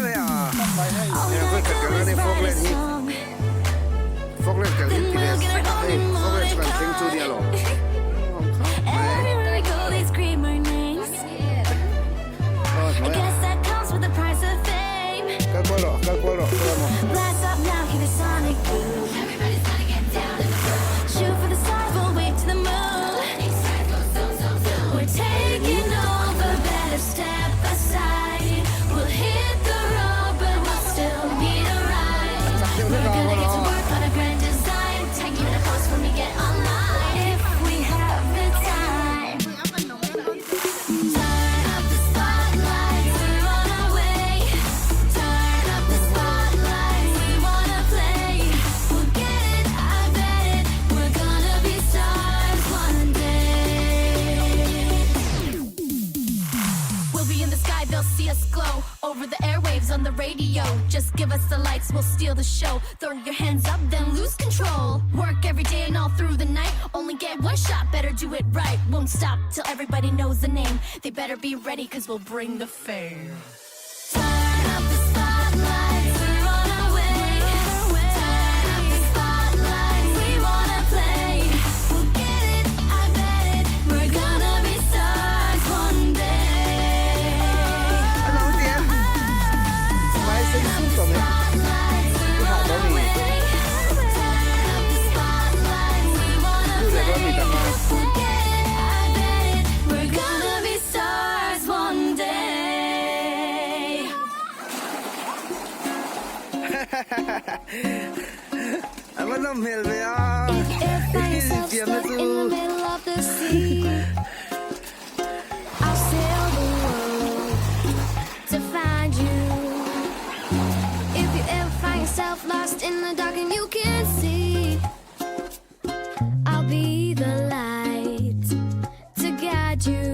เลยอ่ะ All we เนี่ยเพื่อน gotta กัน do กัน is ในโฟก write เล่ a นฮิต song. โฟกเล่นกันฮิต Then กิเล we'll ส get our เฮ้ย own โฟกเล่นกัน Monica. เซ็งจูเดียหรอ Everywhere we go, they scream our names. ก็น้อย I guess that comes with the price of fame. กันบ่หรอกันบ่หรอกันบ่ Blast up now, hear the sonic boom. Everybody's gonna get down in the groove. Shoot for the stars, we'll wave to the moon. We're taking over, better step aside. We'll hit the road, but we'll still need a ride. We're gonna get to work on a grand design. Taking the post when we get online. If we have the time. Turn up the spotlight, we're on our way. Turn up the spotlight, we wanna play. We'll get it, I bet it. We're gonna be stars one day. We'll be in the sky, they'll see us glow. Over the airwaves on the radio. Just give us the lights, we'll steal the show. Throw your hands up, then lose control. Work every day and all through the night. Only get one shot, better do it right. Won't stop till everybody knows the name. They better be ready, cause we'll bring the fame. Turn up the spotlight, we're on our way. Turn up the spotlight, we wanna play. We'll get it, I bet it. We're gonna be stars one day. น้องเตียนไม่เซ็งจูตัวเนี่ย Spotlight, we're on our way. Turn up the spotlight, we wanna ดูเลยก็มี play. แต่มา We'll get it, I bet it. We're gonna be stars one day. อันมันน้ำเฮลเลยอ่ะ If find yourself เตรียม stuck นะจู in the middle of the sea, I'll sail the world to find you. If you ever find yourself lost in the dark and you can't see, I'll be the light to guide you.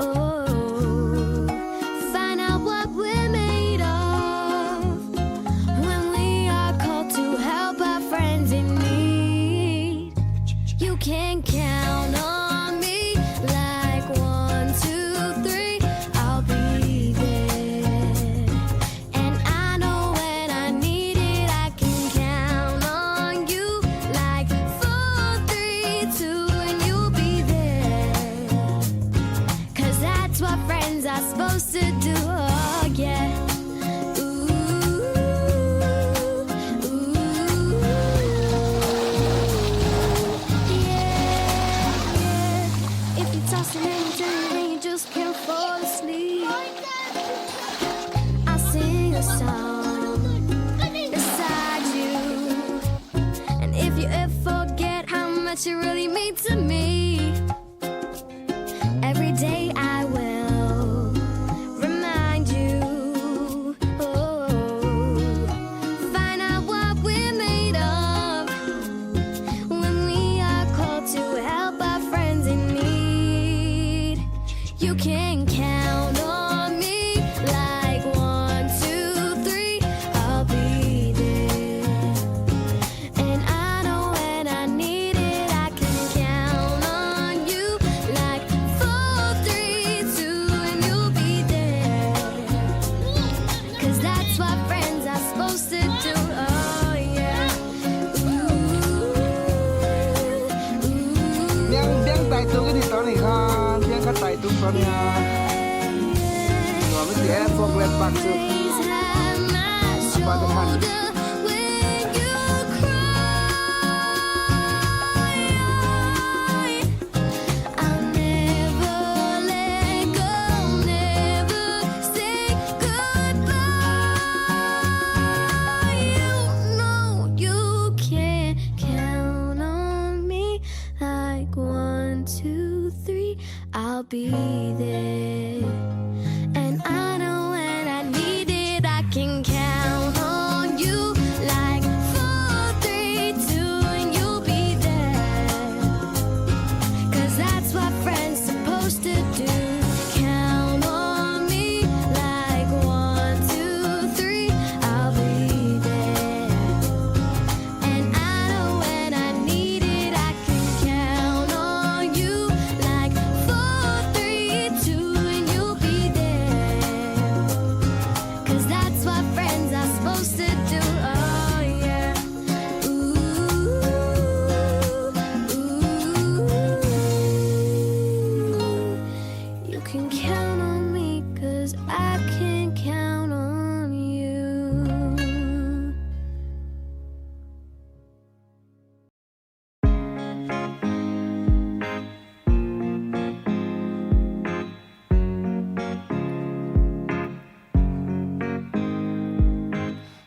Oh, find out what we're made of when we are called to help our friends in need. You can count on me like 1, 2, 3. I'll be there. And I know when I need it, I can count on you like 4, 3, 2, and you'll be there. Cause that's what friends are supposed to do. Oh, yeah. Yeah. If you're tossing and you're turning and you just can't fall asleep, I'll sing a song beside you. And if you ever forget how much you really mean to me, every day I will remind you. Oh, find out what we're made of when we are called to help our friends in need. You can count on me like 1, 2, 3. I'll be there. And I know when I need it, I can count on you like 4, 3, 2, and you'll be there. Cause that's what friends are supposed to do. Oh, yeah. Ooh, เบี้ยงไต่ตุ้งกันที่ตอนนี้ครับเบี้ยงเขาไต่ตุ้งตอนนี้ครับหัวไม่เสียโฟกเล่นปักสุด Please have my shoulder when you cry. I'll never let go, never say goodbye. You know you can count on me like 1, 2, 3. I'll be there. And I know when I need it, I can count on you like 4, 3, 2, and you'll be there. Cause that's what friends supposed to do. Count on me like 1, 2, 3. I'll be there. And I know when I need it, I can count on you like 4, 3, 2.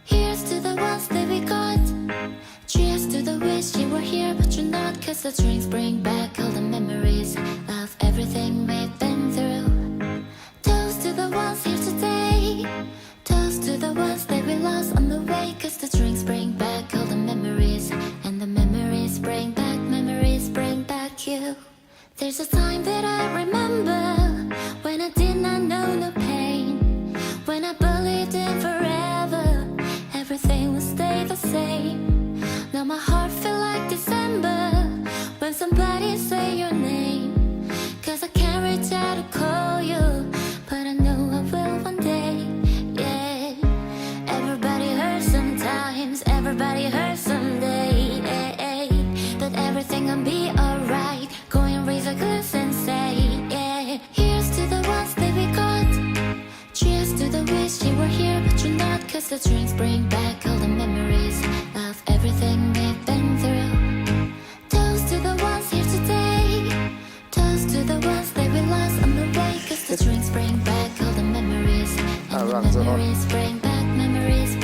Here's to the ones that we got. Cheers to the wish you were here, but you're not. Cause the drinks bring back all the memories of everything we've been through. Toast to the ones here today. Toast to the ones that we lost on the way. Cause the drinks bring back all the memories. And the memories bring back you. There's a time that I remember when I did not know no pain. When I believed in forever, everything would stay the same. Now my heart feel like December when somebody say your name. Cause I can't reach out to call you, but I know I will one day, yeah. Everybody hurts sometimes, everybody hurts someday, yeah. But everything gon' be alright. Go and raise a glass and say, yeah. Here's to the ones that we got. Cheers to the wish you were here, but you're not. Cause the drinks bring back all the memories of everything we've been through. Toast to the ones here today. Toast to the ones that we lost on the way. Cause the drinks bring back all the memories. And the memories bring back you. Memories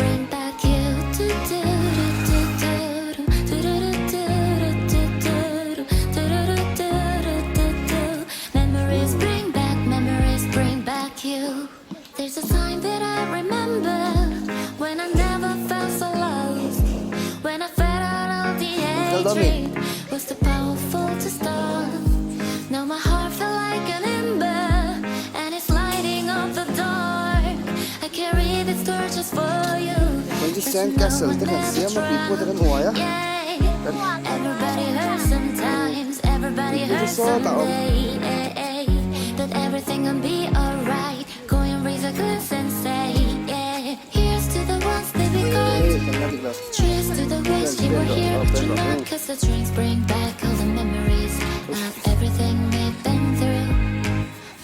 bring back you. There's a time that I remember when I never felt so lost. When I felt out all the hatred was too powerful to stop. Now my heart felt like an ember and it's lighting up the dark. I carry this torch just for you. When sandcastle, det kan se man blir på det kan oja. Everybody hurts sometimes, everybody hurts someday. But everything gon' be alright. Go and raise a glass and say, yeah. Here's to the ones that we got. Cheers to the wish you were here, but you're not. Cause the drinks bring back all the memories of everything we've been through.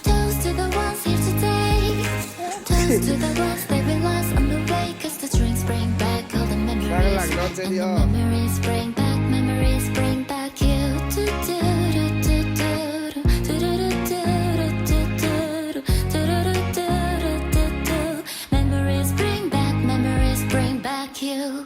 Toast to the ones here today. Toast to the ones that we lost on the way. Cause the drinks bring back all the memories. And the memories bring back you. Memories bring back you.